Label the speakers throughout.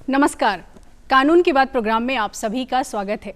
Speaker 1: नमस्कार। कानून की बात प्रोग्राम में आप सभी का स्वागत है।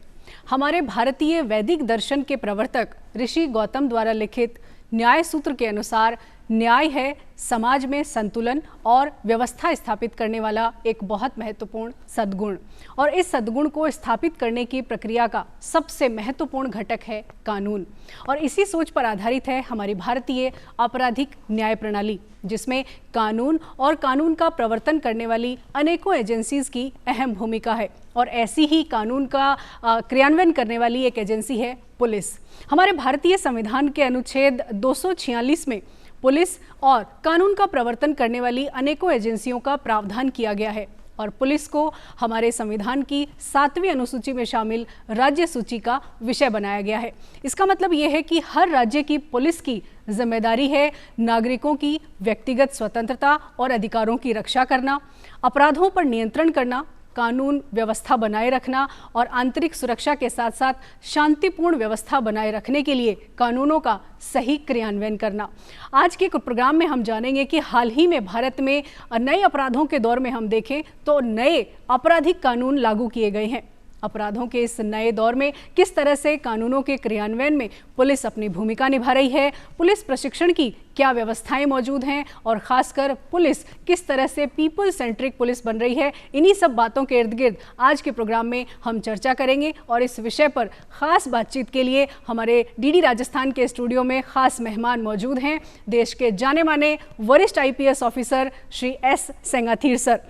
Speaker 1: हमारे भारतीय वैदिक दर्शन के प्रवर्तक ऋषि गौतम द्वारा लिखित न्याय सूत्र के अनुसार न्याय है समाज में संतुलन और व्यवस्था स्थापित करने वाला एक बहुत महत्वपूर्ण सद्गुण, और इस सद्गुण को स्थापित करने की प्रक्रिया का सबसे महत्वपूर्ण घटक है कानून। और इसी सोच पर आधारित है हमारी भारतीय आपराधिक न्याय प्रणाली, जिसमें कानून और कानून का प्रवर्तन करने वाली अनेकों एजेंसीज की अहम भूमिका है। और ऐसी ही कानून का क्रियान्वयन करने वाली एक एजेंसी है पुलिस। हमारे भारतीय संविधान के अनुच्छेद 246 में पुलिस और कानून का प्रवर्तन करने वाली अनेकों एजेंसियों का प्रावधान किया गया है, और पुलिस को हमारे संविधान की 7वीं अनुसूची में शामिल राज्य सूची का विषय बनाया गया है। इसका मतलब यह है कि हर राज्य की पुलिस की जिम्मेदारी है नागरिकों की व्यक्तिगत स्वतंत्रता और अधिकारों की रक्षा करना, अपराधों पर नियंत्रण करना, कानून व्यवस्था बनाए रखना और आंतरिक सुरक्षा के साथ साथ शांतिपूर्ण व्यवस्था बनाए रखने के लिए कानूनों का सही क्रियान्वयन करना। आज के प्रोग्राम में हम जानेंगे कि हाल ही में भारत में नए अपराधों के दौर में हम देखें तो नए आपराधिक कानून लागू किए गए हैं। अपराधों के इस नए दौर में किस तरह से कानूनों के क्रियान्वयन में पुलिस अपनी भूमिका निभा रही है, पुलिस प्रशिक्षण की क्या व्यवस्थाएं मौजूद हैं, और खासकर पुलिस किस तरह से पीपल सेंट्रिक पुलिस बन रही है, इन्हीं सब बातों के इर्द गिर्द आज के प्रोग्राम में हम चर्चा करेंगे। और इस विषय पर खास बातचीत के लिए हमारे डीडी राजस्थान के स्टूडियो में खास मेहमान मौजूद हैं, देश के जाने माने वरिष्ठ IPS officer Shri S Sengathir sir,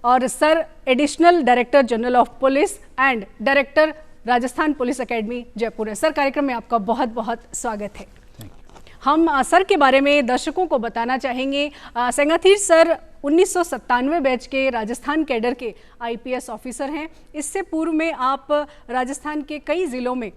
Speaker 1: और sir additional director general of police and director Rajasthan police academy Jaipur है। सर, कार्यक्रम में आपका बहुत बहुत स्वागत है। हम सर के बारे में दर्शकों को बताना चाहेंगे। सेंगाथीर सर 1997 बैच के राजस्थान कैडर के IPS ऑफिसर हैं। इससे पूर्व में आप राजस्थान के कई ज़िलों में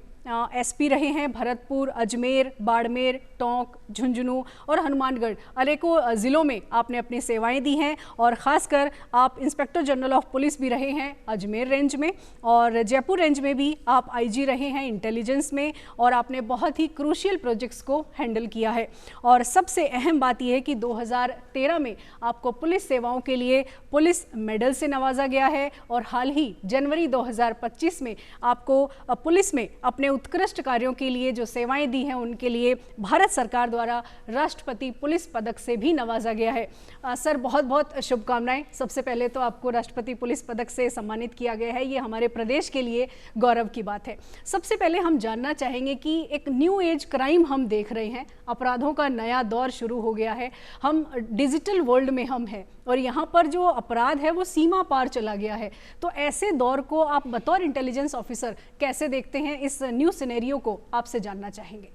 Speaker 1: SP रहे हैं। भरतपुर, अजमेर, बाड़मेर, टोंक, झुंझुनू और हनुमानगढ़ अनेकों ज़िलों में आपने अपनी सेवाएं दी हैं, और ख़ासकर आप इंस्पेक्टर जनरल ऑफ पुलिस भी रहे हैं अजमेर रेंज में, और जयपुर रेंज में भी आप IG रहे हैं इंटेलिजेंस में, और आपने बहुत ही क्रूशियल प्रोजेक्ट्स को हैंडल किया है। और सबसे अहम बात यह है कि 2013 में आपको पुलिस सेवाओं के लिए पुलिस मेडल से नवाजा गया है, और हाल ही जनवरी 2025 में आपको पुलिस में अपने उत्कृष्ट कार्यों के लिए जो सेवाएं दी हैं उनके लिए भारत सरकार द्वारा राष्ट्रपति पुलिस पदक से भी नवाजा गया है। सर, बहुत बहुत शुभकामनाएं। सबसे पहले तो आपको राष्ट्रपति पुलिस पदक से सम्मानित किया गया है, ये हमारे प्रदेश के लिए गौरव की बात है। सबसे पहले हम जानना चाहेंगे कि एक न्यू एज क्राइम हम देख रहे हैं, अपराधों का नया दौर शुरू हो गया है, हम डिजिटल वर्ल्ड में हम हैं, और यहाँ पर जो अपराध है वो सीमा पार चला गया है। तो ऐसे दौर को आप बतौर इंटेलिजेंस ऑफिसर कैसे देखते हैं? इस न्यू सिनेरियो को आपसे जानना चाहेंगे।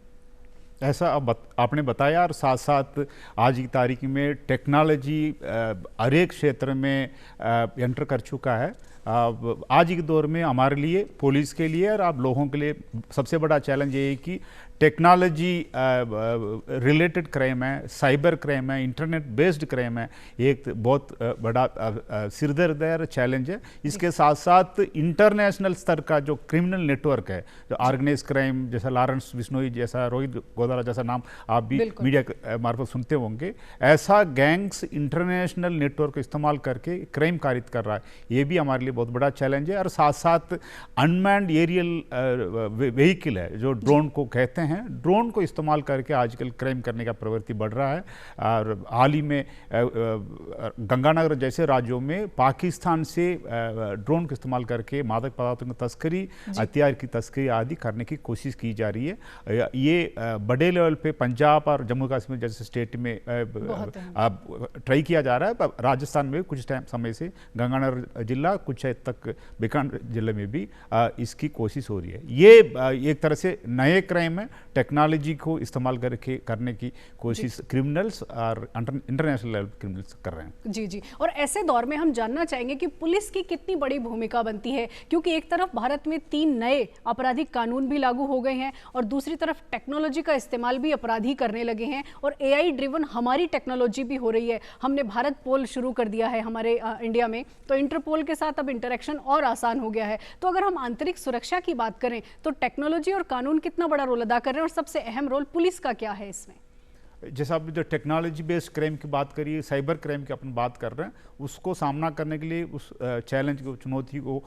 Speaker 2: ऐसा आपने बताया, और साथ साथ आज की तारीख में टेक्नोलॉजी हर एक क्षेत्र में एंटर कर चुका है। आज के दौर में हमारे लिए, पुलिस के लिए और आप लोगों के लिए सबसे बड़ा चैलेंज ये है कि टेक्नोलॉजी रिलेटेड क्राइम है, साइबर क्राइम है, इंटरनेट बेस्ड क्राइम है, एक बहुत बड़ा सिरदर्द है और चैलेंज है। इसके साथ साथ इंटरनेशनल स्तर का जो क्रिमिनल नेटवर्क है, जो ऑर्गेनाइज क्राइम, जैसा लॉरेंस बिश्नोई जैसा, रोहित गोदारा जैसा नाम आप भी मीडिया मार्फत सुनते होंगे, ऐसा गैंग्स इंटरनेशनल नेटवर्क का इस्तेमाल करके क्राइम कारित कर रहा है। ये भी हमारे लिए बहुत बड़ा चैलेंज है। और साथ साथ अनमैन्ड एरियल व्हीकल है, जो ड्रोन को कहते हैं, ड्रोन को इस्तेमाल करके आजकल क्राइम करने का प्रवृत्ति बढ़ रहा है। और हाल ही में गंगानगर जैसे राज्यों में पाकिस्तान से ड्रोन का इस्तेमाल करके मादक पदार्थों की तस्करी, हथियार की तस्करी आदि करने की कोशिश की जा रही है। ये बड़े लेवल पे पंजाब और जम्मू कश्मीर जैसे स्टेट में ट्राई किया जा रहा है। राजस्थान में कुछ टाइम समय से गंगानगर जिला, कुछ हद तक बीकानेर जिले में भी इसकी कोशिश हो रही है। ये एक तरह से नए क्राइम है, टेक्नोलॉजी को इस्तेमाल करके करने की कोशिश क्रिमिनल्स और इंटरनेशनल लेवल क्रिमिनल्स कर रहे हैं।
Speaker 1: जी जी। और ऐसे दौर में हम जानना चाहेंगे कि पुलिस की कितनी बड़ी भूमिका बनती है, क्योंकि एक तरफ भारत में 3 नए आपराधिक कानून भी लागू हो गए हैं, और दूसरी तरफ टेक्नोलॉजी का इस्तेमाल भी अपराधी करने लगे हैं, और AI ड्रिवन हमारी टेक्नोलॉजी भी हो रही है। हमने भारत पोल शुरू कर दिया है हमारे इंडिया में, तो इंटरपोल के साथ अब इंटरेक्शन और आसान हो गया है। तो अगर हम आंतरिक सुरक्षा की बात करें तो टेक्नोलॉजी और कानून कितना बड़ा रोल अदा कर रहे हैं, और सबसे अहम रोल पुलिस का क्या है इसमें?
Speaker 2: जैसा आपने जो टेक्नोलॉजी बेस्ड क्राइम की बात करी, साइबर क्राइम की अपन बात कर रहे हैं, उसको सामना करने के लिए, उस चैलेंज को, चुनौती को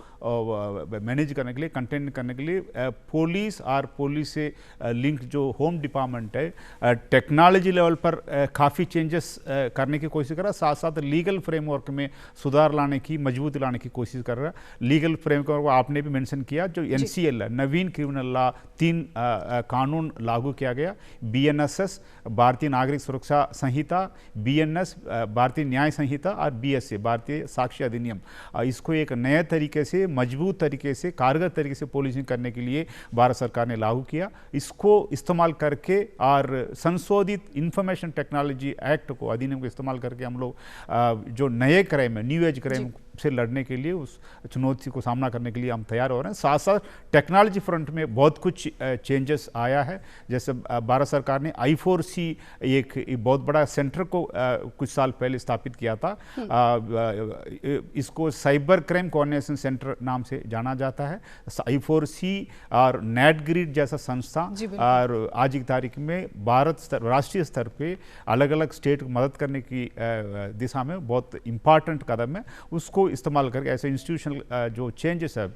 Speaker 2: मैनेज करने के लिए, कंटेन करने के लिए पुलिस और पुलिस से लिंक जो होम डिपार्टमेंट है टेक्नोलॉजी लेवल पर काफ़ी चेंजेस करने की कोशिश कर रहा है, साथ साथ लीगल फ्रेमवर्क में सुधार लाने की, मजबूती लाने की कोशिश कर रहा है। लीगल फ्रेमवर्क आपने भी मेंशन किया, जो NCL है, नवीन क्रिमिनल लॉ, 3 कानून लागू किया गया। BNSS भारतीय नागरिक सुरक्षा संहिता, BNS भारतीय न्याय संहिता और BSA भारतीय साक्ष्य अधिनियम, इसको एक नए तरीके से, मजबूत तरीके से, कारगर तरीके से पुलिसिंग करने के लिए भारत सरकार ने लागू किया। इसको इस्तेमाल करके और संशोधित इंफॉर्मेशन टेक्नोलॉजी एक्ट को, अधिनियम को इस्तेमाल करके हम लोग जो नए क्राइम है, न्यू एज क्राइम से लड़ने के लिए, उस चुनौती को सामना करने के लिए हम तैयार हो रहे हैं। साथ साथ टेक्नोलॉजी फ्रंट में बहुत कुछ चेंजेस आया है। जैसे भारत सरकार ने I4C एक बहुत बड़ा सेंटर को कुछ साल पहले स्थापित किया था। इसको साइबर क्राइम कोऑर्डिनेशन सेंटर नाम से जाना जाता है। I4C और नेटग्रिड जैसा संस्था और आज की तारीख में भारत राष्ट्रीय स्तर पे अलग अलग स्टेट को मदद करने की दिशा में बहुत इंपॉर्टेंट कदम है। उसको इस्तेमाल करके, ऐसे इंस्टीट्यूशनल जो चेंजेस है,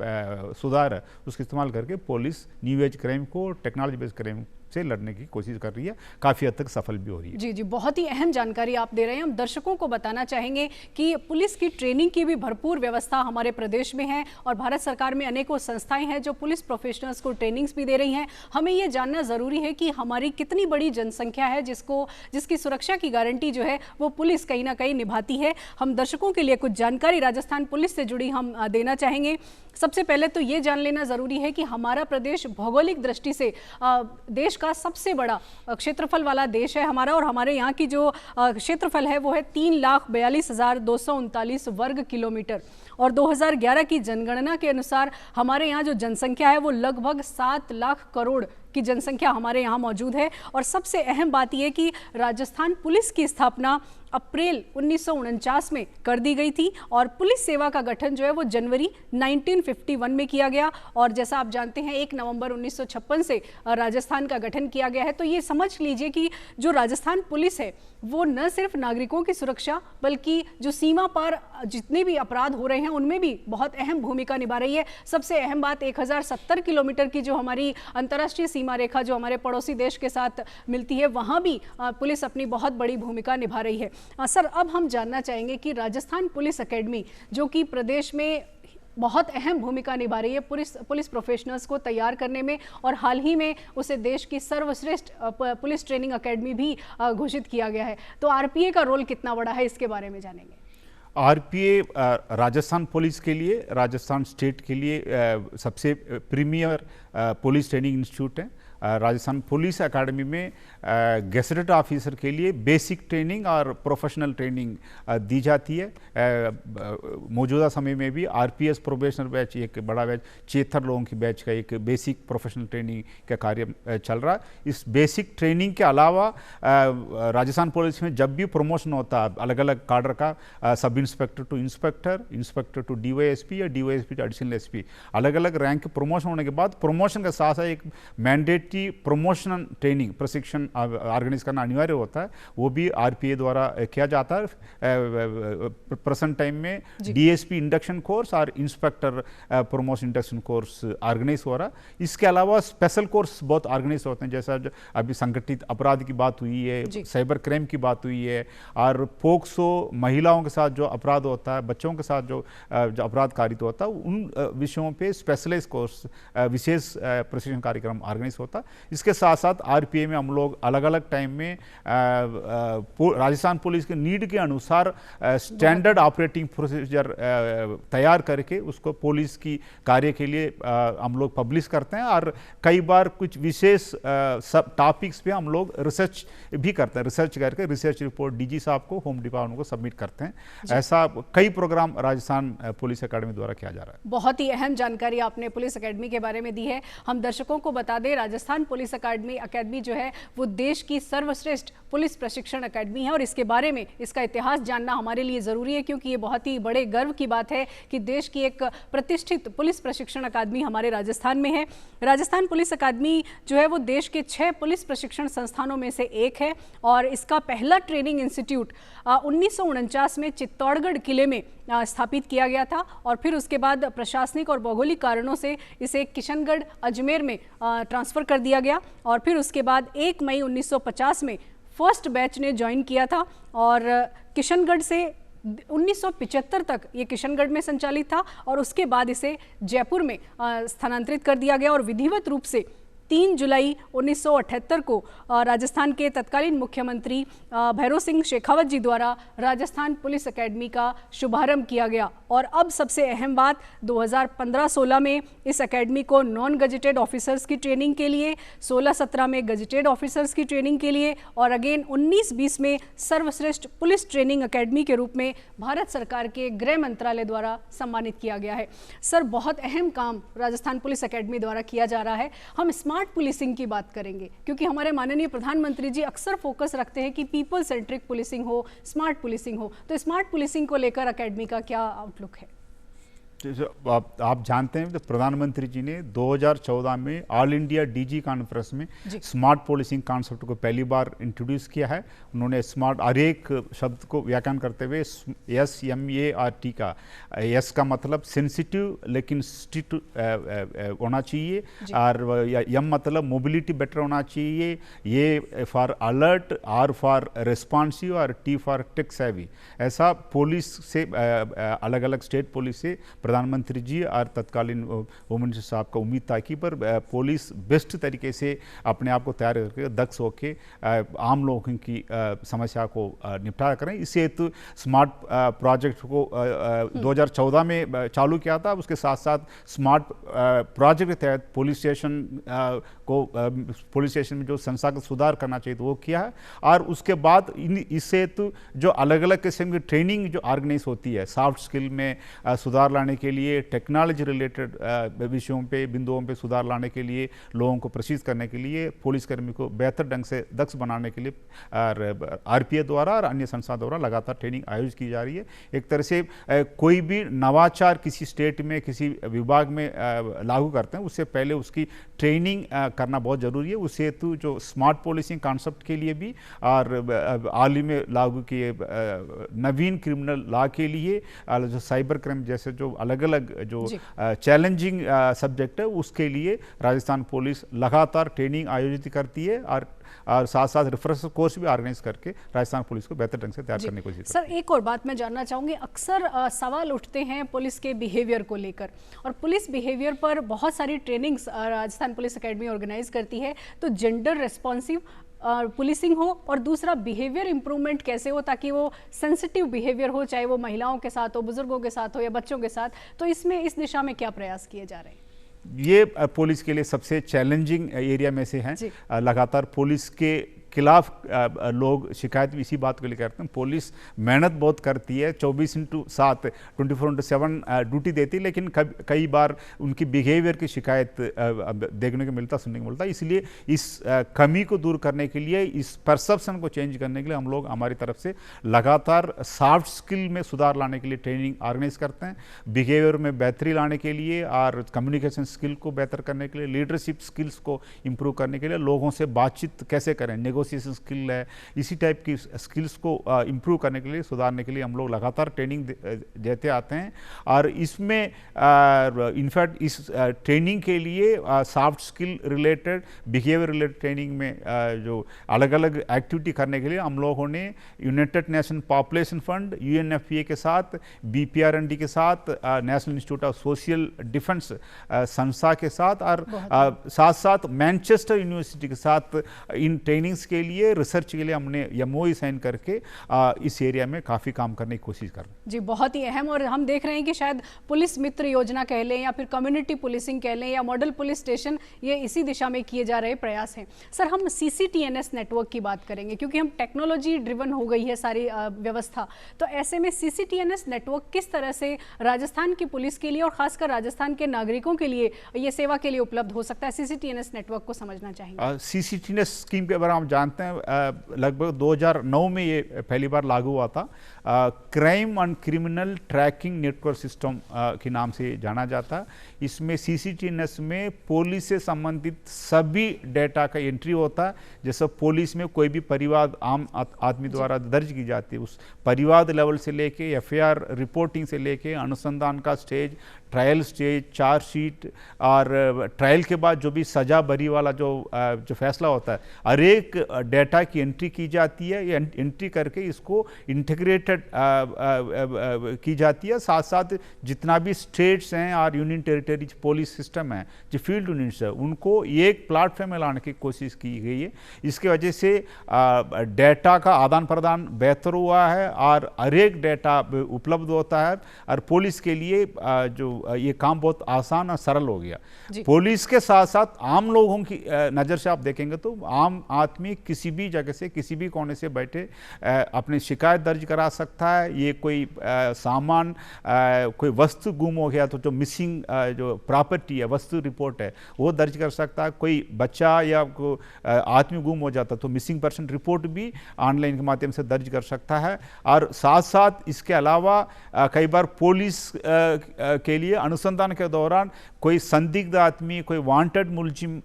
Speaker 2: सुधार है, उसका इस्तेमाल करके पुलिस न्यू एज क्राइम को, टेक्नोलॉजी बेस्ड क्राइम से लड़ने की कोशिश कर रही है, काफ़ी हद तक सफल भी हो रही है।
Speaker 1: जी जी, बहुत ही अहम जानकारी आप दे रहे हैं। हम दर्शकों को बताना चाहेंगे कि पुलिस की ट्रेनिंग की भी भरपूर व्यवस्था हमारे प्रदेश में है और भारत सरकार में अनेकों संस्थाएं हैं जो पुलिस प्रोफेशनल्स को ट्रेनिंग्स भी दे रही हैं। हमें ये जानना ज़रूरी है कि हमारी कितनी बड़ी जनसंख्या है जिसकी सुरक्षा की गारंटी जो है वो पुलिस कहीं ना कहीं निभाती है। हम दर्शकों के लिए कुछ जानकारी राजस्थान पुलिस से जुड़ी हम देना चाहेंगे। सबसे पहले तो ये जान लेना ज़रूरी है कि हमारा प्रदेश भौगोलिक दृष्टि से देश का सबसे बड़ा क्षेत्रफल वाला देश है हमारा, और हमारे यहाँ की जो क्षेत्रफल है वो है 3,42,239 वर्ग किलोमीटर। और 2011 की जनगणना के अनुसार हमारे यहाँ जो जनसंख्या है वो लगभग 7 लाख करोड़ की जनसंख्या हमारे यहाँ मौजूद है। और सबसे अहम बात यह कि राजस्थान पुलिस की स्थापना अप्रैल 1949 में कर दी गई थी और पुलिस सेवा का गठन जो है वो जनवरी 1951 में किया गया। और जैसा आप जानते हैं 1 नवंबर 1956 से राजस्थान का गठन किया गया है। तो ये समझ लीजिए कि जो राजस्थान पुलिस है वो न सिर्फ नागरिकों की सुरक्षा बल्कि जो सीमा पार जितने भी अपराध हो रहे हैं उनमें भी बहुत अहम भूमिका निभा रही है। सबसे अहम बात 1070 किलोमीटर की जो हमारी अंतर्राष्ट्रीय सीमा रेखा जो हमारे पड़ोसी देश के साथ मिलती है वहाँ भी पुलिस अपनी बहुत बड़ी भूमिका निभा रही है। सर, अब हम जानना चाहेंगे कि राजस्थान पुलिस एकेडमी जो कि प्रदेश में बहुत अहम भूमिका निभा रही है पुलिस प्रोफेशनल्स को तैयार करने में, और हाल ही में उसे देश की सर्वश्रेष्ठ पुलिस ट्रेनिंग एकेडमी भी घोषित किया गया है। तो RPA का रोल कितना बड़ा है, इसके बारे में जानेंगे।
Speaker 2: RPA राजस्थान पुलिस के लिए, राजस्थान स्टेट के लिए सबसे प्रीमियर पुलिस ट्रेनिंग इंस्टीट्यूट है। राजस्थान पुलिस एकेडमी में गेजेटेड ऑफिसर के लिए बेसिक ट्रेनिंग और प्रोफेशनल ट्रेनिंग दी जाती है। मौजूदा समय में भी RPS प्रोबेशनर बैच, एक बड़ा बैच 76 लोगों की बैच का एक बेसिक प्रोफेशनल ट्रेनिंग का कार्य चल रहा है। इस बेसिक ट्रेनिंग के अलावा राजस्थान पुलिस में जब भी प्रमोशन होता है अलग अलग कार्डर का, sub inspector to inspector, inspector to DYSP या DYSP टू एडिशनल SP, अलग अलग रैंक प्रमोशन होने के बाद प्रमोशन के साथ साथ एक मैंडेट की प्रमोशन ट्रेनिंग प्रशिक्षण ऑर्गेनाइज करना अनिवार्य होता है। वो भी RPA द्वारा किया जाता है। प्रेजेंट टाइम में DSP इंडक्शन कोर्स और inspector promotion induction course organise हो रहा है। इसके अलावा स्पेशल कोर्स बहुत ऑर्गेनाइज होते हैं, जैसा अभी संगठित अपराध की बात हुई है, साइबर क्राइम की बात हुई है, और पोक्सो महिलाओं के साथ जो अपराध होता है, बच्चों के साथ जो अपराध कारित होता है, उन विषयों पे स्पेशलाइज कोर्स, विशेष प्रशिक्षण कार्यक्रम ऑर्गेनाइज होता है। इसके साथ साथ RPA में हम लोग अलग अलग टाइम में राजस्थान पुलिस के नीड के अनुसार स्टैंडर्ड ऑपरेटिंग प्रोसीजर तैयार करके उसको पुलिस की कार्य के लिए हम लोग पब्लिश करते हैं। और कई बार कुछ विशेष सब टॉपिक्स पे हम लोग रिसर्च भी करते हैं। रिसर्च करके रिसर्च रिपोर्ट DG साहब को, होम डिपार्टमेंट को सबमिट करते हैं। ऐसा कई प्रोग्राम राजस्थान पुलिस अकेडमी द्वारा किया जा रहा है।
Speaker 1: बहुत ही अहम जानकारी आपने पुलिस अकेडमी के बारे में दी है। हम दर्शकों को बता दें, राजस्थान राजस्थान पुलिस अकेडमी जो है वो देश की सर्वश्रेष्ठ पुलिस प्रशिक्षण अकेडमी है और इसके बारे में इसका इतिहास जानना हमारे लिए ज़रूरी है, क्योंकि ये बहुत ही बड़े गर्व की बात है कि देश की एक प्रतिष्ठित पुलिस प्रशिक्षण अकादमी हमारे राजस्थान में है। राजस्थान पुलिस अकादमी जो है वो देश के 6 पुलिस प्रशिक्षण संस्थानों में से एक है और इसका पहला ट्रेनिंग इंस्टीट्यूट 1949 में चित्तौड़गढ़ किले में स्थापित किया गया था और फिर उसके बाद प्रशासनिक और भौगोलिक कारणों से इसे किशनगढ़ अजमेर में ट्रांसफ़र कर दिया गया और फिर उसके बाद 1 मई 1950 में फर्स्ट बैच ने ज्वाइन किया था और किशनगढ़ से 1975 तक ये किशनगढ़ में संचालित था और उसके बाद इसे जयपुर में स्थानांतरित कर दिया गया और विधिवत रूप से 3 जुलाई 1978 को राजस्थान के तत्कालीन मुख्यमंत्री भैरों सिंह शेखावत जी द्वारा राजस्थान पुलिस अकेडमी का शुभारंभ किया गया। और अब सबसे अहम बात, 2015-16 में इस अकेडमी को नॉन गजेटेड ऑफिसर्स की ट्रेनिंग के लिए, 16-17 में गजेटेड ऑफिसर्स की ट्रेनिंग के लिए और अगेन 19-20 में सर्वश्रेष्ठ पुलिस ट्रेनिंग अकेडमी के रूप में भारत सरकार के गृह मंत्रालय द्वारा सम्मानित किया गया है। सर, बहुत अहम काम राजस्थान पुलिस अकेडमी द्वारा किया जा रहा है। हम स्मार्ट पुलिसिंग की बात करेंगे क्योंकि हमारे माननीय प्रधानमंत्री जी अक्सर फोकस रखते हैं कि पीपल सेंट्रिक पुलिसिंग हो, स्मार्ट पुलिसिंग हो, तो स्मार्ट पुलिसिंग को लेकर अकेडमी का क्या आउटलुक है?
Speaker 2: आप जानते हैं तो प्रधानमंत्री जी ने 2014 में ऑल इंडिया डीजी कॉन्फ्रेंस में स्मार्ट पुलिसिंग कॉन्सेप्ट को पहली बार इंट्रोड्यूस किया है। उन्होंने स्मार्ट हर एक शब्द को व्याख्यान करते हुए SMART का एस का मतलब सेंसिटिव लेकिन स्ट्रिक्ट होना चाहिए और एम मतलब मोबिलिटी बेटर होना चाहिए, A for alert, R for responsive और टी फॉर टेक सेवी। ऐसा पुलिस से अलग अलग स्टेट पुलिस से प्रधानमंत्री जी और तत्कालीन होम मिनिस्टर साहब का उम्मीद था कि पर पुलिस बेस्ट तरीके से अपने आप को तैयार करके दक्ष होकर आम लोगों की समस्या को निपटा करें। इस हेतु स्मार्ट प्रोजेक्ट को 2014 में चालू किया था। उसके साथ साथ स्मार्ट प्रोजेक्ट के तहत पुलिस स्टेशन में जो संस्थागत सुधार करना चाहिए तो वो किया है और उसके बाद इस हेतु जो अलग अलग किस्म की ट्रेनिंग जो ऑर्गेनाइज होती है, सॉफ्ट स्किल में सुधार लाने के लिए, टेक्नोलॉजी रिलेटेड विषयों पे, बिंदुओं पे सुधार लाने के लिए, लोगों को प्रशिक्षित करने के लिए, पुलिसकर्मी को बेहतर ढंग से दक्ष बनाने के लिए RPA द्वारा और अन्य संस्था द्वारा लगातार ट्रेनिंग आयोजित की जा रही है। एक तरह से कोई भी नवाचार किसी स्टेट में, किसी विभाग में लागू करते हैं उससे पहले उसकी ट्रेनिंग करना बहुत ज़रूरी है। उस हेतु जो स्मार्ट पुलिसिंग कॉन्सेप्ट के लिए भी और हाल ही में लागू किए नवीन क्रिमिनल लॉ के लिए जो साइबर क्राइम जैसे जो अलग अलग जो चैलेंजिंग सब्जेक्ट है उसके लिए राजस्थान पुलिस लगातार ट्रेनिंग आयोजित करती है और साथ साथ रिफरेंस कोर्स भी ऑर्गेनाइज करके राजस्थान पुलिस को बेहतर ढंग से तैयार करने की कोशिश करती है।
Speaker 1: सर, एक और बात मैं जानना चाहूँगी, अक्सर सवाल उठते हैं पुलिस के बिहेवियर को लेकर और पुलिस बिहेवियर पर बहुत सारी trainings Rajasthan police academy organise करती है, तो जेंडर रेस्पॉन्सिव पुलिसिंग हो और दूसरा बिहेवियर इंप्रूवमेंट कैसे हो ताकि वो सेंसिटिव बिहेवियर हो, चाहे वो महिलाओं के साथ हो, बुजुर्गों के साथ हो या बच्चों के साथ, तो इसमें इस दिशा में क्या प्रयास किए जा रहे हैं?
Speaker 2: ये पुलिस के लिए सबसे चैलेंजिंग एरिया में से है। लगातार पुलिस के खिलाफ लोग शिकायत भी इसी बात के लिए करते हैं। पुलिस मेहनत बहुत करती है, 24/7 24/7 ड्यूटी देती है, लेकिन कई बार उनकी बिहेवियर की शिकायत देखने को मिलता, सुनने को मिलता है। इसलिए इस कमी को दूर करने के लिए, इस परसेप्शन को चेंज करने के लिए हम लोग हमारी तरफ से लगातार सॉफ्ट स्किल में सुधार लाने के लिए ट्रेनिंग ऑर्गेनाइज करते हैं, बिहेवियर में बेहतरी लाने के लिए और कम्युनिकेशन स्किल को बेहतर करने के लिए, लीडरशिप स्किल्स को इम्प्रूव करने के लिए, लोगों से बातचीत कैसे करें, नेगोशिएशन स्किल है, इसी टाइप की स्किल्स को इम्प्रूव करने के लिए, सुधारने के लिए हम लोग लगातार ट्रेनिंग देते आते हैं। और इसमें इनफैक्ट इस ट्रेनिंग के लिए soft skill related, behaviour related training में जो अलग अलग एक्टिविटी करने के लिए हम लोगों ने United nation population fund, UNFPA के साथ, BPRND के साथ, national institute of social defence संस्था के साथ और साथ साथ मैनचेस्टर यूनिवर्सिटी के साथ इन ट्रेनिंग्स के लिए, रिसर्च के लिए हमने MOU साइन करके इस एरिया में काफ़ी काम करने की कोशिश कर रहे हैं।
Speaker 1: जी, बहुत ही अहम। और हम देख रहे हैं कि शायद पुलिस मित्र योजना कह लें या फिर कम्युनिटी पुलिसिंग कह लें या मॉडल पुलिस स्टेशन, ये इसी दिशा में किए जा रहे प्रयास हैं। सर, हम CCTNS नेटवर्क की बात करेंगे क्योंकि हम टेक्नोलॉजी ड्रिवन हो गई है सारी व्यवस्था, तो ऐसे में CCTNS नेटवर्क किस तरह से राजस्थान की पुलिस के लिए और खासकर राजस्थान के नागरिकों के लिए ये सेवा के लिए उपलब्ध हो सकता है? CCTNS नेटवर्क को समझना चाहेंगे।
Speaker 2: CCTNS स्कीम के बारे में हम जानते हैं, लगभग 2009 में ये पहली बार लागू हुआ था। Crime and criminal tracking network system के नाम से जाना जाता है। इसमें CCTNS में पुलिस से संबंधित सभी डेटा का एंट्री होता है। जैसे पुलिस में कोई भी परिवाद आम आदमी द्वारा दर्ज की जाती है, उस परिवाद लेवल से लेके FIR रिपोर्टिंग से लेके अनुसंधान का स्टेज, ट्रायल स्टेज, चार्जशीट और ट्रायल के बाद जो भी सजा बरी वाला जो फैसला होता है, हर एक डेटा की एंट्री की जाती है। ये एंट्री करके इसको इंटीग्रेटेड की जाती है। साथ साथ जितना भी स्टेट्स हैं और यूनियन टेरिटरीज पुलिस सिस्टम है, जो फील्ड यूनिट्स है, उनको एक प्लेटफॉर्म में लाने की कोशिश की गई है। इसके वजह से डेटा का आदान प्रदान बेहतर हुआ है और हर एक डेटा उपलब्ध होता है और पुलिस के लिए जो ये काम बहुत आसान और सरल हो गया। पुलिस के साथ साथ आम लोगों की नज़र से आप देखेंगे तो आम आदमी किसी भी जगह से, किसी भी कोने से बैठे अपनी शिकायत दर्ज करा सकता है। ये कोई सामान, कोई वस्तु गुम हो गया तो जो मिसिंग जो प्रॉपर्टी है, वस्तु रिपोर्ट है, वो दर्ज कर सकता है। कोई बच्चा या आदमी गुम हो जाता तो मिसिंग पर्सन रिपोर्ट भी ऑनलाइन के माध्यम से दर्ज कर सकता है। और साथ साथ इसके अलावा कई बार पुलिस के लिए अनुसंधान के दौरान कोई संदिग्ध आदमी, कोई वांटेड मुलजिम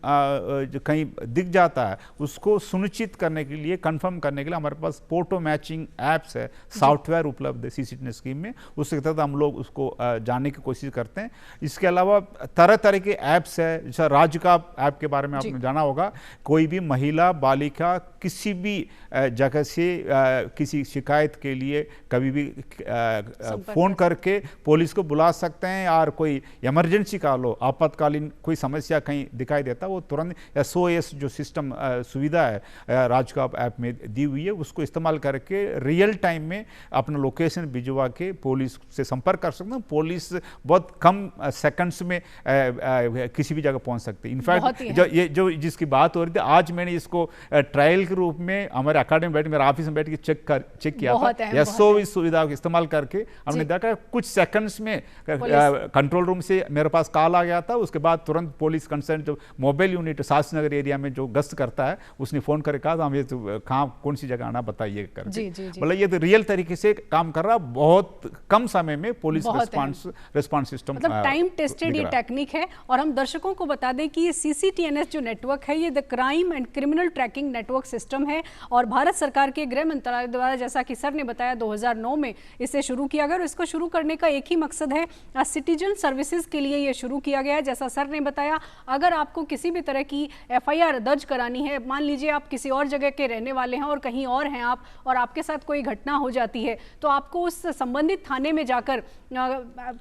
Speaker 2: जो कहीं दिख जाता है, उसको सुनिश्चित करने के लिए, कंफर्म करने के लिए हमारे पास फोटो मैचिंग ऐप्स है, सॉफ्टवेयर उपलब्ध है CCTNS स्कीम में। उसके तहत हम लोग उसको जानने की कोशिश करते हैं। इसके अलावा तरह तरह के ऐप्स है, जैसा राज्य का ऐप के बारे में आपने जाना होगा। कोई भी महिला बालिका किसी भी जगह से किसी शिकायत के लिए कभी भी फ़ोन करके पुलिस को बुला सकते हैं। और कोई इमरजेंसी कॉल हो, आपातकालीन कोई समस्या कहीं दिखाई देता, वो तुरंत SOS जो सिस्टम सुविधा है राजकाप ऐप में दी हुई है, उसको इस्तेमाल करके रियल टाइम में अपना लोकेशन भिजवा के पुलिस से संपर्क कर सकते हैं। पुलिस बहुत कम सेकंड्स में किसी भी जगह पहुंच सकती है। इनफैक्ट जो जिसकी बात हो रही थी, आज मैंने इसको ट्रायल के रूप में हमारे अकेडमी में बैठ, मेरे ऑफिस में बैठ के चेक किया था। SOS सुविधा को इस्तेमाल करके हमने देखा कुछ सेकंड्स में कंट्रोल रूम से मेरे पास कॉल आ गया था। उसके बाद तुरंत पुलिस कंसर्न जो mobile unit Shastri Nagar area में जो गश्त करता है, उसने फोन करके कहा हमें तो कहाँ कौन सी जगह आना बताइए करके। मतलब ये तो रियल तरीके से काम कर रहा, बहुत कम समय में पुलिस रिस्पांस सिस्टम,
Speaker 1: मतलब टाइम टेस्टेड ये टेक्निक है। और हम दर्शकों को बता दें कि ये CCTNS जो नेटवर्क है, ये the crime and criminal tracking network system है और भारत सरकार के गृह मंत्रालय द्वारा, जैसा कि सर ने बताया, 2009 में इसे शुरू किया गया। और इसको शुरू करने का एक ही मकसद है, सिटीजन सर्विसेज के लिए ये शुरू किया गया है। जैसा सर ने बताया, अगर आपको किसी भी तरह की FIR दर्ज करानी है, मान लीजिए आप किसी और जगह के रहने वाले हैं और कहीं और हैं आप, और आपके साथ कोई घटना हो जाती है, तो आपको उस संबंधित थाने में जाकर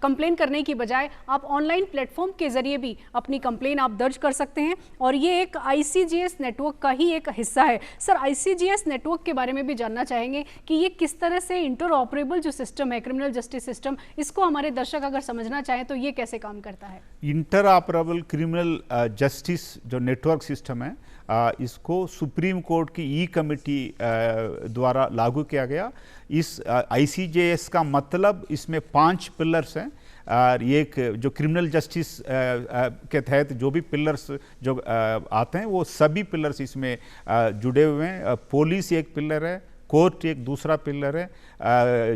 Speaker 1: कंप्लेन करने की बजाय आप ऑनलाइन प्लेटफॉर्म के जरिए भी अपनी कंप्लेन आप दर्ज कर सकते हैं। और ये एक ICGS नेटवर्क का ही एक हिस्सा है। सर, ICGS नेटवर्क के बारे में भी जानना चाहेंगे कि ये किस तरह से इंटरऑपरेबल जो सिस्टम है, क्रिमिनल जस्टिस सिस्टम, इसको हमारे दर्शक अगर समझना चाहें तो ये कैसे काम करता है?
Speaker 2: इंटरऑपरेबल क्रिमिनल जस्टिस जो नेटवर्क सिस्टम है, इसको सुप्रीम कोर्ट की कमेटी द्वारा लागू किया गया। इस ICGS का मतलब, इसमें 5 पिलर्स हैं और एक जो क्रिमिनल जस्टिस के तहत जो भी पिलर्स जो आते हैं, वो सभी पिलर्स इसमें जुड़े हुए हैं। पुलिस एक पिलर है, कोर्ट एक दूसरा पिलर है,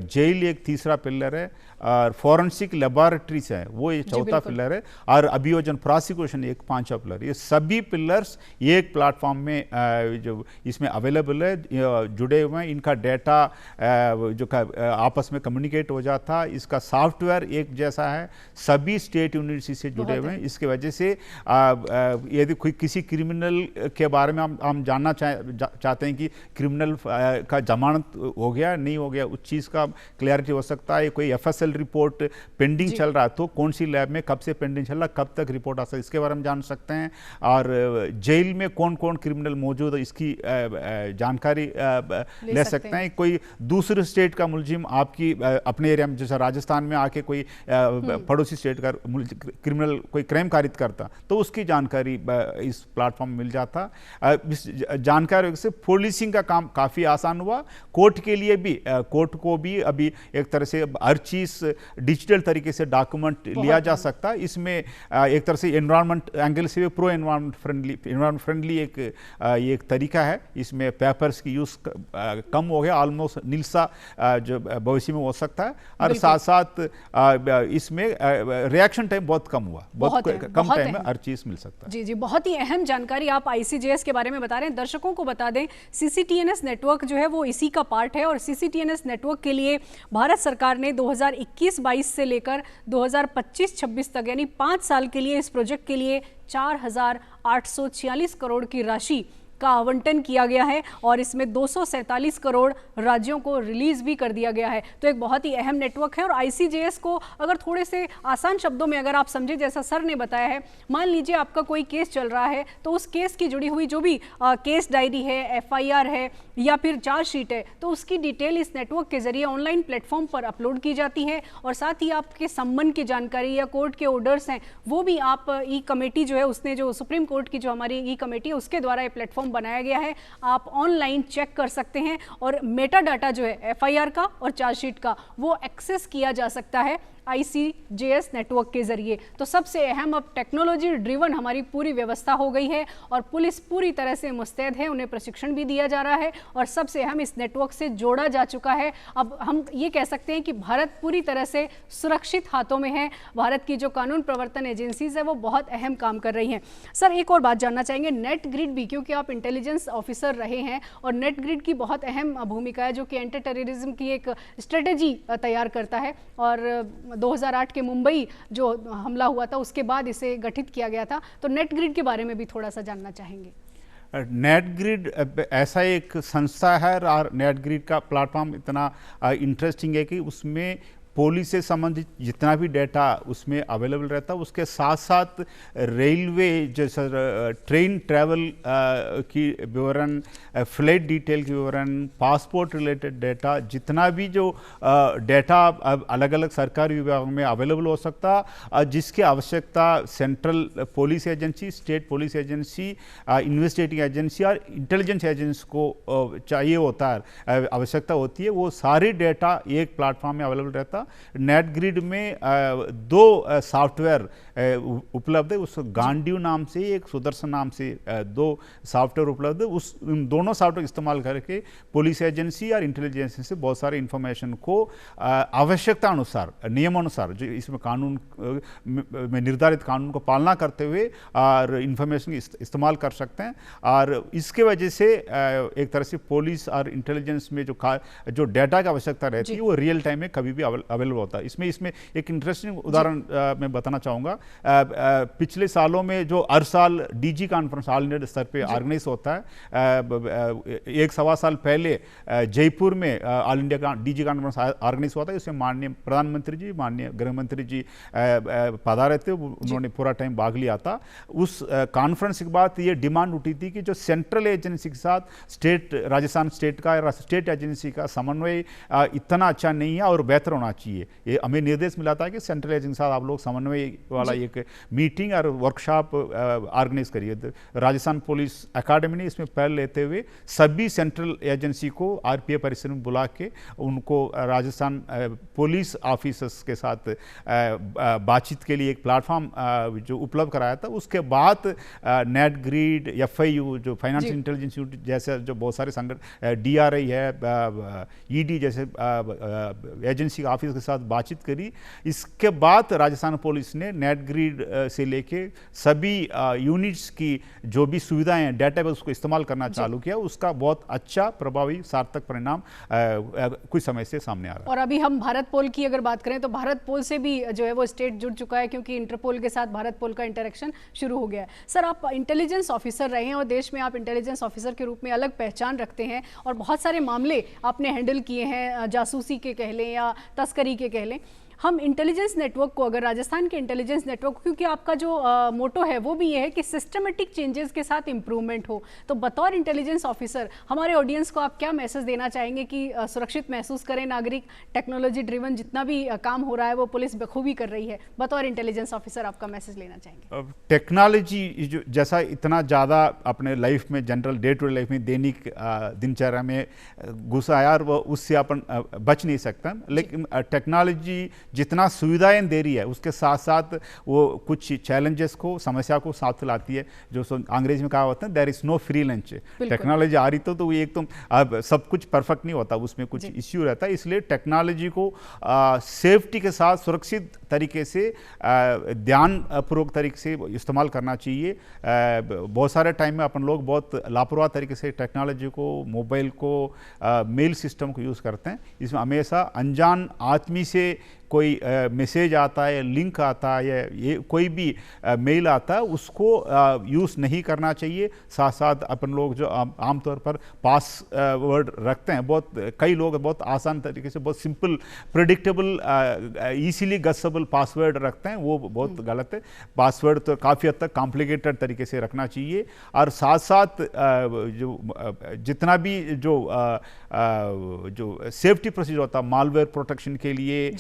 Speaker 2: जेल एक तीसरा पिलर है, और फॉरेंसिक लेबोरेटरीज है वो एक चौथा पिलर है, और अभियोजन प्रोसिक्यूशन एक 5वां पिलर। ये सभी पिलर्स एक प्लेटफॉर्म में जो इसमें अवेलेबल है, जुड़े हुए हैं। इनका डेटा जो आपस में कम्युनिकेट हो जाता है। इसका सॉफ्टवेयर एक जैसा है, सभी स्टेट यूनिवर्सिटी से जुड़े हुए हैं। इसके वजह से यदि कोई किसी क्रिमिनल के बारे में हम जानना चाहते हैं कि क्रिमिनल का जमानत हो गया नहीं हो गया, उस चीज़ का क्लैरिटी हो सकता है। कोई FSL इनिशियल रिपोर्ट पेंडिंग चल रहा है तो कौन सी लैब में कब से पेंडिंग चल रहा है, कब तक रिपोर्ट आ सकती है, इसके बारे में जान सकते हैं। और जेल में कौन कौन क्रिमिनल मौजूद है इसकी जानकारी ले सकते हैं। कोई दूसरे स्टेट का मुलजिम आपकी अपने एरिया में, जैसे राजस्थान में आके कोई पड़ोसी स्टेट का क्रिमिनल कोई क्राइम कारित करता तो उसकी जानकारी इस प्लेटफॉर्म में मिल जाता। इस जानकारी से पुलिसिंग का काम काफ़ी आसान हुआ। कोर्ट के लिए भी, कोर्ट को भी अभी एक तरह से हर चीज़ डिजिटल तरीके से डॉक्यूमेंट लिया जा सकता है। इसमें एक तरह से एनवायरनमेंट एंगल से भी प्रो एनवायरनमेंट फ्रेंडली एक तरीका है। इसमें पेपर्स की यूज़ कम हो गया, ऑलमोस्ट निलसा जो भविष्य में हो सकता है। और साथ साथ इसमें रिएक्शन टाइम बहुत कम हुआ, बहुत कम टाइम में हर चीज़ मिल सकता है।
Speaker 1: जी जी, बहुत ही अहम जानकारी आप ICJS के बारे में बता रहे हैं। दर्शकों को बता दें, CCTNS नेटवर्क जो है वो इसी का पार्ट है और CCTNS नेटवर्क के लिए भारत सरकार ने 2021-22 से लेकर 2025-26 तक यानी 5 साल के लिए इस प्रोजेक्ट के लिए 4,846 करोड़ की राशि का आवंटन किया गया है और इसमें 247 करोड़ राज्यों को रिलीज भी कर दिया गया है। तो एक बहुत ही अहम नेटवर्क है। और ICJS को अगर थोड़े से आसान शब्दों में अगर आप समझे, जैसा सर ने बताया है, मान लीजिए आपका कोई केस चल रहा है तो उस केस की जुड़ी हुई जो भी केस डायरी है, FIR है या फिर चार्जशीट है, तो उसकी डिटेल इस नेटवर्क के जरिए ऑनलाइन प्लेटफॉर्म पर अपलोड की जाती है और साथ ही आपके संबंध की जानकारी या कोर्ट के ऑर्डर्स हैं वो भी आप ई कमेटी जो है, उसने जो सुप्रीम कोर्ट की जो हमारी ई कमेटी है उसके द्वारा ये प्लेटफॉर्म बनाया गया है, आप ऑनलाइन चेक कर सकते हैं। और मेटा डाटा जो है FIR का और चार्जशीट का वो एक्सेस किया जा सकता है ICJS नेटवर्क के जरिए। तो सबसे अहम, अब टेक्नोलॉजी ड्रिवन हमारी पूरी व्यवस्था हो गई है और पुलिस पूरी तरह से मुस्तैद है, उन्हें प्रशिक्षण भी दिया जा रहा है और सबसे अहम, इस नेटवर्क से जोड़ा जा चुका है। अब हम ये कह सकते हैं कि भारत पूरी तरह से सुरक्षित हाथों में है। भारत की जो कानून प्रवर्तन एजेंसीज है वो बहुत अहम काम कर रही हैं। सर, एक और बात जानना चाहेंगे, नेट ग्रिड भी, क्योंकि आप इंटेलिजेंस ऑफिसर रहे हैं और नेट ग्रिड की बहुत अहम भूमिका है जो कि एंटी टेररिज्म की एक स्ट्रेटेजी तैयार करता है और 2008 के मुंबई जो हमला हुआ था उसके बाद इसे गठित किया गया था। तो नेट ग्रिड के बारे में भी थोड़ा सा जानना चाहेंगे।
Speaker 2: नेट ग्रिड ऐसा एक संस्था है और नेट ग्रिड का प्लेटफॉर्म इतना इंटरेस्टिंग है कि उसमें पुलिस से संबंधित जितना भी डाटा उसमें अवेलेबल रहता है, उसके साथ साथ रेलवे जैसे ट्रेन ट्रैवल की विवरण, फ्लाइट डिटेल की विवरण, पासपोर्ट रिलेटेड डाटा, जितना भी जो डाटा अलग अलग सरकारी विभागों में अवेलेबल हो सकता, जिसकी आवश्यकता central police agency, state police agency, investigating agency और इंटेलिजेंस एजेंसी को चाहिए होता है, आवश्यकता होती है, वो सारी डाटा एक प्लेटफॉर्म में अवेलेबल रहता। नेट ग्रिड में 2 सॉफ्टवेयर उपलब्ध है, उस गांडीव नाम से एक, सुदर्शन नाम से 2 सॉफ्टवेयर उपलब्ध है। उन दोनों सॉफ्टवेयर इस्तेमाल करके पुलिस एजेंसी और इंटेलिजेंस से बहुत सारे इंफॉर्मेशन को आवश्यकता अनुसार, नियमानुसार, जो इसमें कानून में निर्धारित कानून को पालना करते हुए और इंफॉर्मेशन इस्तेमाल कर सकते हैं। और इसके वजह से एक तरह से पुलिस और इंटेलिजेंस में जो डाटा की आवश्यकता रहती है वो रियल टाइम में कभी भी अवेलेबल होता है। इसमें एक इंटरेस्टिंग उदाहरण मैं बताना चाहूँगा। पिछले सालों में जो हर साल DG कॉन्फ्रेंस ऑल इंडिया स्तर पे ऑर्गेनाइज होता है, 1-1.25 साल पहले जयपुर में all India DG conference organise हुआ था। इसमें माननीय प्रधानमंत्री जी, माननीय गृह मंत्री जी पधारे थे, उन्होंने पूरा टाइम भाग लिया था। उस कॉन्फ्रेंस के बाद ये डिमांड उठी थी कि जो सेंट्रल एजेंसी के साथ राजस्थान स्टेट का या स्टेट एजेंसी का समन्वय इतना अच्छा नहीं है और बेहतर होना चाहिए। ये हमें निर्देश मिला था कि सेंट्रल एजेंसी के साथ आप लोग समन्वय वाला एक मीटिंग और वर्कशॉप ऑर्गेनाइज करिए। राजस्थान पुलिस अकादमी ने इसमें पहल लेते हुए सभी सेंट्रल एजेंसी को RPA परिसर में बुला के उनको राजस्थान पुलिस ऑफिसर्स के साथ बातचीत के लिए एक प्लेटफॉर्म जो उपलब्ध कराया था। उसके बाद नेट ग्रिड, FIU जो फाइनेंशियल इंटेलिजेंस यूनिट जैसे जो बहुत सारे संगठन, DRI है, ED जैसे एजेंसी ऑफिस के साथ बातचीत करी। इसके बाद राजस्थान पुलिस ने नेट ग्रिड से लेके सभी यूनिट्स की जो भी सुविधाएं हैं, डेटाबेस, उसको इस्तेमाल करना चालू किया। उसका बहुत अच्छा, प्रभावी, सार्थक परिणाम कुछ समय से सामने आ रहा है।
Speaker 1: और अभी हम भारत पोल की अगर बात करें तो भारत पोल से भी जो है वो स्टेट जुड़ चुका है, क्योंकि इंटरपोल के साथ भारत पोल का इंटरेक्शन शुरू हो गया है। सर, आप इंटेलिजेंस ऑफिसर रहे हैं और देश में आप इंटेलिजेंस ऑफिसर के रूप में अलग पहचान रखते हैं और बहुत सारे मामले आपने हैंडल किए हैं, जासूसी के कह लें या तस्करी के कह लें। हम इंटेलिजेंस नेटवर्क को, अगर राजस्थान के इंटेलिजेंस नेटवर्क, क्योंकि आपका जो मोटो है वो भी ये है कि सिस्टमेटिक चेंजेस के साथ इंप्रूवमेंट हो, तो बतौर इंटेलिजेंस ऑफिसर हमारे ऑडियंस को आप क्या मैसेज देना चाहेंगे कि सुरक्षित महसूस करें नागरिक? टेक्नोलॉजी ड्रिवन जितना भी काम हो रहा है वो पुलिस बखूबी कर रही है, बतौर इंटेलिजेंस ऑफिसर आपका मैसेज लेना चाहेंगे?
Speaker 2: टेक्नोलॉजी जो जैसा इतना ज़्यादा अपने लाइफ में, general day to day life में, दैनिक दिनचर्या में घुस आया और वो उससे अपन बच नहीं सकता। लेकिन टेक्नोलॉजी जितना सुविधाएं दे रही है उसके साथ साथ वो कुछ चैलेंजेस को, समस्या को साथ लाती है। जो अंग्रेजी में कहा होता है, there is no free lunch. Technology आ रही तो एक तो अब सब कुछ परफेक्ट नहीं होता, उसमें कुछ इश्यू रहता है। इसलिए टेक्नोलॉजी को सेफ्टी के साथ सुरक्षित तरीके से, ध्यानपूर्वक तरीके से इस्तेमाल करना चाहिए। बहुत सारे टाइम में अपन लोग बहुत लापरवाह तरीके से टेक्नोलॉजी को, मोबाइल को, मेल सिस्टम को यूज़ करते हैं। इसमें हमेशा अनजान आदमी से कोई मैसेज आता है, लिंक आता है, या ये कोई भी मेल आता है, उसको यूज़ नहीं करना चाहिए। साथ साथ अपन लोग जो आमतौर पर पासवर्ड रखते हैं, कई लोग बहुत आसान तरीके से, बहुत सिंपल, प्रेडिक्टेबल, इजीली गसेबल पासवर्ड रखते हैं, वो बहुत गलत है। पासवर्ड तो काफ़ी हद तक कॉम्प्लिकेटेड तरीके से रखना चाहिए। और साथ साथ जो जितना भी जो सेफ्टी प्रोसीजर होता है, मालवेयर प्रोटेक्शन के लिए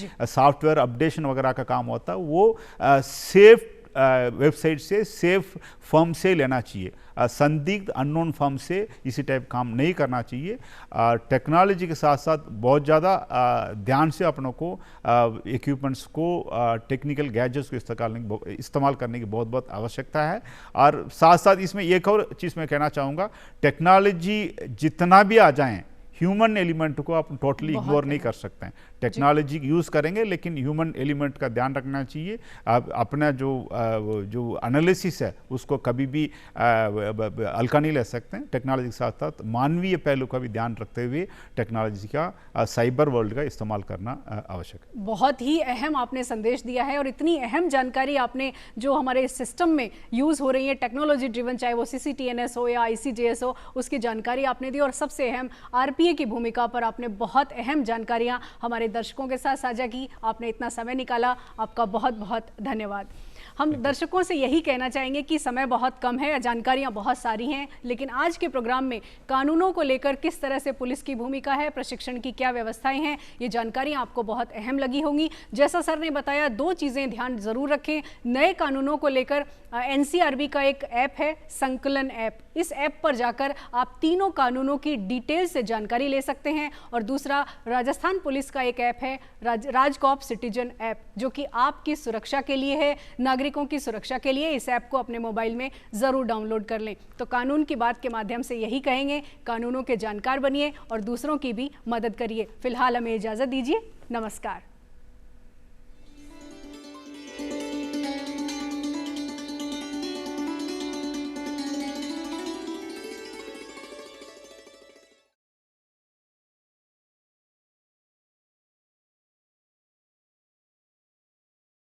Speaker 2: सॉफ्टवेयर अपडेशन वगैरह का काम होता है, वो सेफ वेबसाइट से, सेफ फर्म से लेना चाहिए। संदिग्ध अननोन फर्म से इसी टाइप काम नहीं करना चाहिए। टेक्नोलॉजी के साथ साथ बहुत ज़्यादा ध्यान से अपनों को इक्विपमेंट्स को, टेक्निकल गैजेट्स को इस्तेमाल करने की बहुत बहुत आवश्यकता है। और साथ साथ इसमें एक और चीज़ मैं कहना चाहूँगा, टेक्नोलॉजी जितना भी आ जाएँ, ह्यूमन एलिमेंट को आप टोटली इग्नोर नहीं कर सकते हैं। टेक्नोलॉजी यूज़ करेंगे लेकिन ह्यूमन एलिमेंट का ध्यान रखना चाहिए। अपना जो एनालिसिस है उसको कभी भी हल्का नहीं ले सकते हैं। टेक्नोलॉजी के साथ साथ मानवीय पहलू का भी ध्यान रखते हुए टेक्नोलॉजी का, साइबर वर्ल्ड का इस्तेमाल करना आवश्यक है।
Speaker 1: बहुत ही अहम आपने संदेश दिया है और इतनी अहम जानकारी आपने जो हमारे सिस्टम में यूज़ हो रही है टेक्नोलॉजी ड्रिवन, चाहे वो CCTNS हो या ICJS हो, उसकी जानकारी आपने दी। और सबसे अहम RPA की भूमिका पर आपने बहुत अहम जानकारियां हमारे दर्शकों के साथ साझा की। आपने इतना समय निकाला, आपका बहुत बहुत धन्यवाद। हम दर्शकों से यही कहना चाहेंगे कि समय बहुत कम है, जानकारियां बहुत सारी हैं, लेकिन आज के प्रोग्राम में कानूनों को लेकर किस तरह से पुलिस की भूमिका है, प्रशिक्षण की क्या व्यवस्थाएं हैं, ये जानकारियां आपको बहुत अहम लगी होंगी। जैसा सर ने बताया, 2 चीज़ें ध्यान ज़रूर रखें। नए कानूनों को लेकर NCRB का एक ऐप है, संकलन ऐप। इस ऐप पर जाकर आप तीनों कानूनों की डिटेल से जानकारी ले सकते हैं। और दूसरा, राजस्थान पुलिस का एक ऐप है, राजकॉप सिटीजन ऐप, जो कि आपकी सुरक्षा के लिए है, नागरिकों की सुरक्षा के लिए। इस ऐप को अपने मोबाइल में ज़रूर डाउनलोड कर लें। तो कानून की बात के माध्यम से यही कहेंगे, कानूनों के जानकार बनिए और दूसरों की भी मदद करिए। फिलहाल हमें इजाज़त दीजिए, नमस्कार।